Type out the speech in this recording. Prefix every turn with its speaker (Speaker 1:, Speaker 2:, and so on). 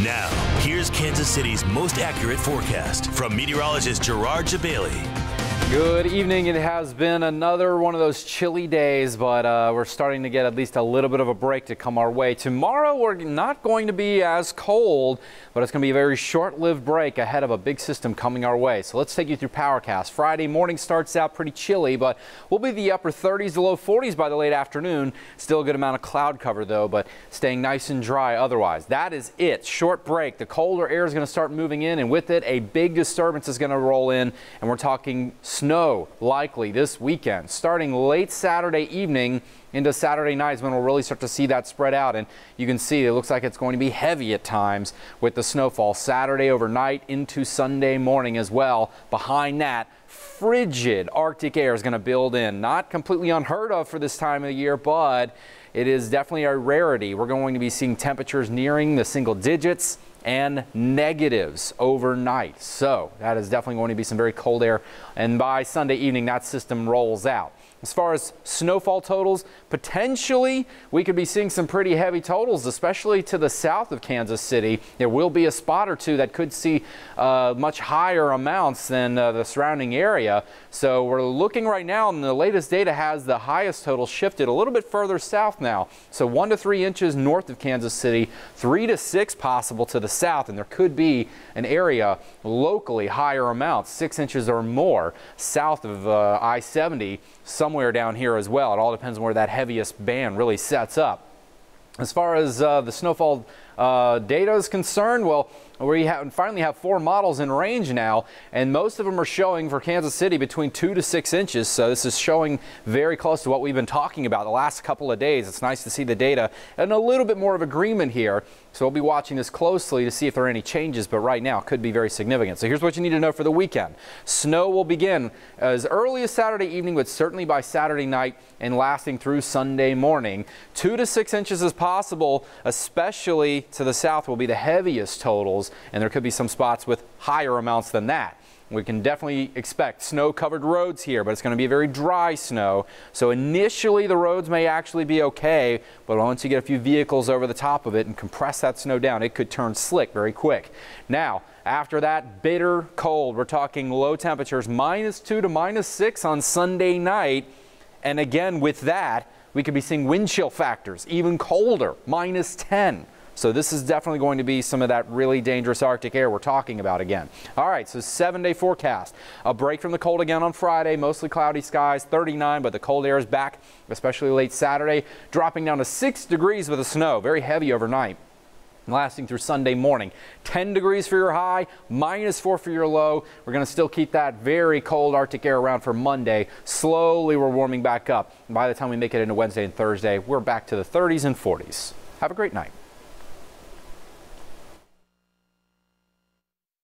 Speaker 1: Now, here's Kansas City's most accurate forecast from meteorologist Gerard Jabali.
Speaker 2: Good evening. It has been another one of those chilly days, but we're starting to get at least a little bit of a break to come our way. Tomorrow, we're not going to be as cold, but it's going to be a very short-lived break ahead of a big system coming our way. So let's take you through Powercast. Friday morning starts out pretty chilly, but we'll be the upper 30s to low 40s by the late afternoon. Still a good amount of cloud cover, though, but staying nice and dry otherwise. That is it. Short break. The colder air is going to start moving in, and with it, a big disturbance is going to roll in, and we're talking snow likely this weekend, starting late Saturday evening into Saturday night is when we'll really start to see that spread out. And you can see it looks like it's going to be heavy at times with the snowfall Saturday overnight into Sunday morning as well. Behind that, frigid Arctic air is going to build in. Not completely unheard of for this time of the year, but it is definitely a rarity. We're going to be seeing temperatures nearing the single digits and negatives overnight. So that is definitely going to be some very cold air. And by Sunday evening, that system rolls out. As far as snowfall totals, potentially we could be seeing some pretty heavy totals, especially to the south of Kansas City. There will be a spot or two that could see much higher amounts than the surrounding area. So we're looking right now, and the latest data has the highest total shifted a little bit further south now. So 1 to 3 inches north of Kansas City, 3 to 6 possible to the south, and there could be an area locally higher amounts, 6 inches or more south of I-70. Somewhere down here as well. It all depends on where that heaviest band really sets up. As far as the snowfall data is concerned, well, we finally have 4 models in range now, and most of them are showing for Kansas City between 2 to 6 inches. So this is showing very close to what we've been talking about the last couple of days. It's nice to see the data and a little bit more of agreement here. So we'll be watching this closely to see if there are any changes, but right now it could be very significant. So here's what you need to know for the weekend. Snow will begin as early as Saturday evening, but certainly by Saturday night and lasting through Sunday morning. 2 to 6 inches is possible, especially to the south will be the heaviest totals, and there could be some spots with higher amounts than that. We can definitely expect snow-covered roads here, but it's going to be very dry snow. So initially the roads may actually be okay, but once you get a few vehicles over the top of it and compress that snow down, it could turn slick very quick. Now, after that, bitter cold. We're talking low temperatures, -2 to -6 on Sunday night. And again, with that, we could be seeing wind chill factors, even colder, -10. So this is definitely going to be some of that really dangerous Arctic air we're talking about again. All right, so 7-day forecast. A break from the cold again on Friday, mostly cloudy skies, 39, but the cold air is back, especially late Saturday, dropping down to 6 degrees with the snow, very heavy overnight, lasting through Sunday morning. 10 degrees for your high, -4 for your low. We're going to still keep that very cold Arctic air around for Monday. Slowly we're warming back up. By the time we make it into Wednesday and Thursday, we're back to the 30s and 40s. Have a great night.